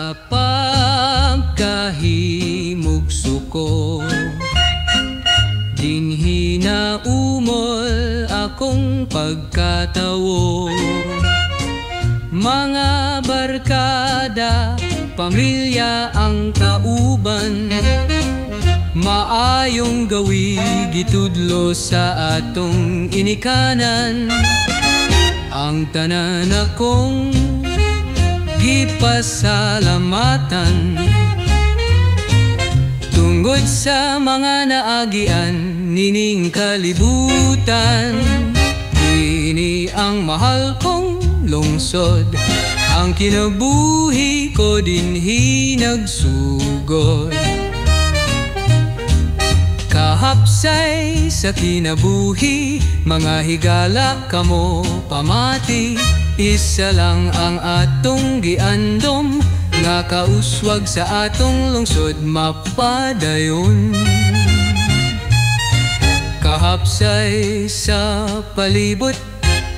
Sa pagkahimugso ko, dinhi na umol akong pagkatawo. Mga barkada, pamilya ang kauban, maayong gawi gitudlo sa atong inikanan. Ang tanan akong gipasalamatan, tungod sa mga naagian nining kalibutan. Kini ang mahal kong lungsod, ang kinabuhi ko dinhi nagsugod. Kahapsay sa kinabuhi, mga higala kamo pamati. Isa lang ang atong giandom, nga kauswag sa atong lungsod mapadayon. Kahapsay sa palibot,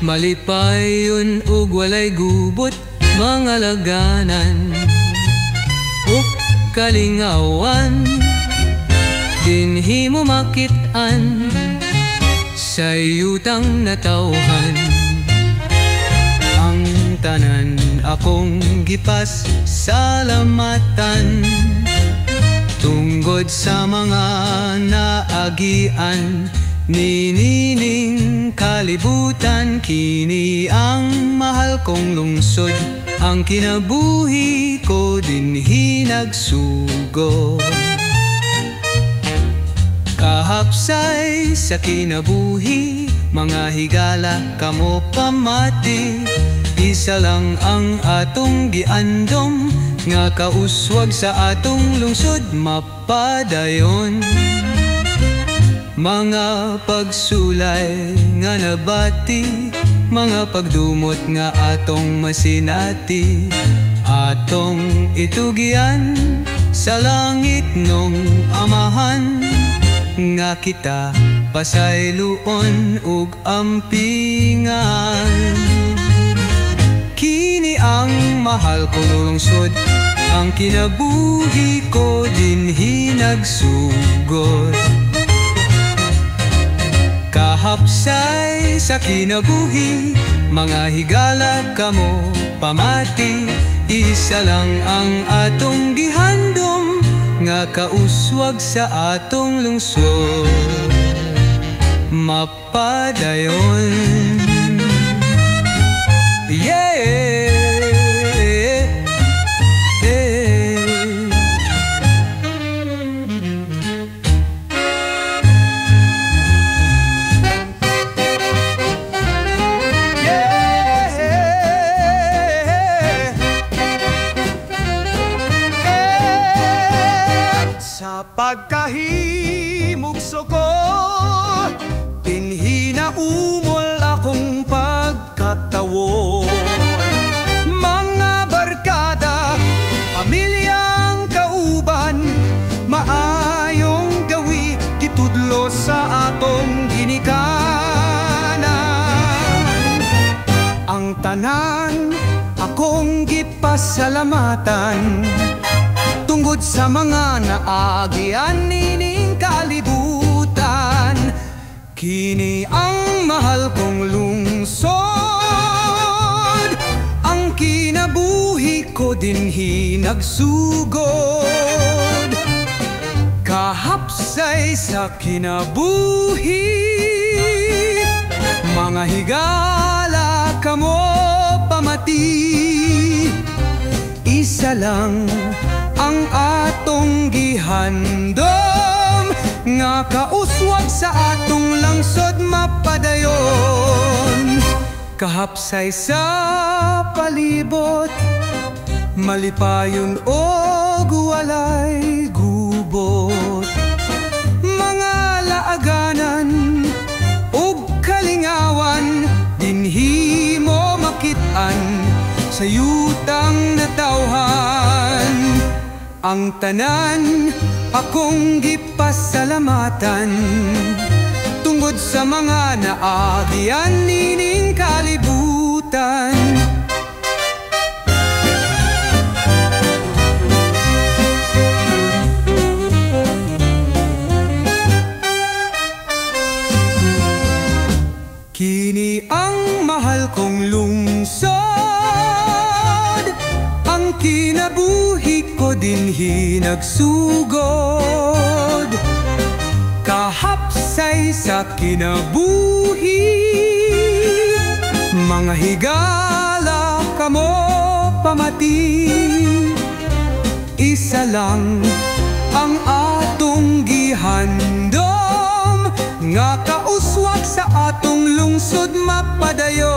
malipayon ug walay gubot, mga laganan ug kalingawan. Dinhi mo makit-an sa yutang natawhan. Ang tanan akong gipas salamatan, tungod sa mga naagian nining kalibutan. Kini ang mahal kong lungsod, ang kinabuhi ko dinhi nagsugod. Kahapsay sa kinabuhi, mga higala kamo pamati. Isa lang ang atong giandom, nga kauswag sa atong lungsod mapadayon. Mga pagsulay nga nabati, mga pagdumot nga atong masinati. Atong itugyan sa langit nung amahan, nga kita pasayloon ug ampingan. Kini ang mahal kong lungsod, ang kinabuhi ko dinhi nagsugod. Kahapsay sa kinabuhi, mga higala kamo pamati. Isa lang ang atong gihandom, nga kauswag sa atong lungsod mapadayon. Yeah. Sa pagkahimugso ko, dinhi na umol akong pagkatawo. Mga barkada, pamilyang kauban, maayong gawi gitudlo sa atong ginikanan. Ang tanan akong gipasalamatan, tungod sa mga naagian nining kalibutan. Kini ang mahal kong lungsod, ang kinabuhi ko dinhi nagsugod. Kahapsay sa kinabuhi, mga higala kamo pamati. Isa lang ang atong gihandom, nga kauswag sa atong langsod mapadayon. Kahapsay sa palibot, malipayon og walay gubot, mga laaganan ug kalingawan. Dinhi mo makit-an sa yutang natawhan. Ang tanan akong gipasalamatan, tungod sa mga naagian nining kalibutan. Kini ang mahal kong lungsod, ang kinabuhi ko dinhi nagsugod. Kahapsay sa kinabuhi, mga higala kamo pamati. Isa lang ang atong gihandom, nga kauswag sa atong lungsod mapadayon.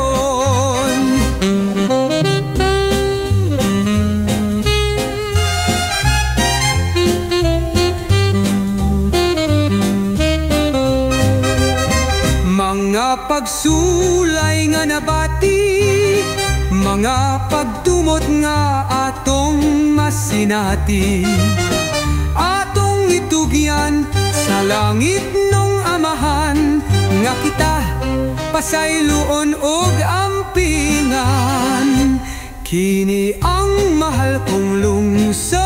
Mga pagsulay nga nabati, mga pagtumot nga atong masinati. Atong itugyan sa langit nung amahan, nga kita pasayloon og ampingan. Kini ang mahal kong lungsod,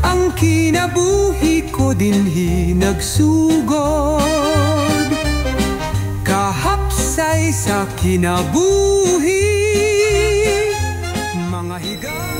ang kinabuhi ko dinhi nagsugod. Kahapsay sa kinabuhi, mga higa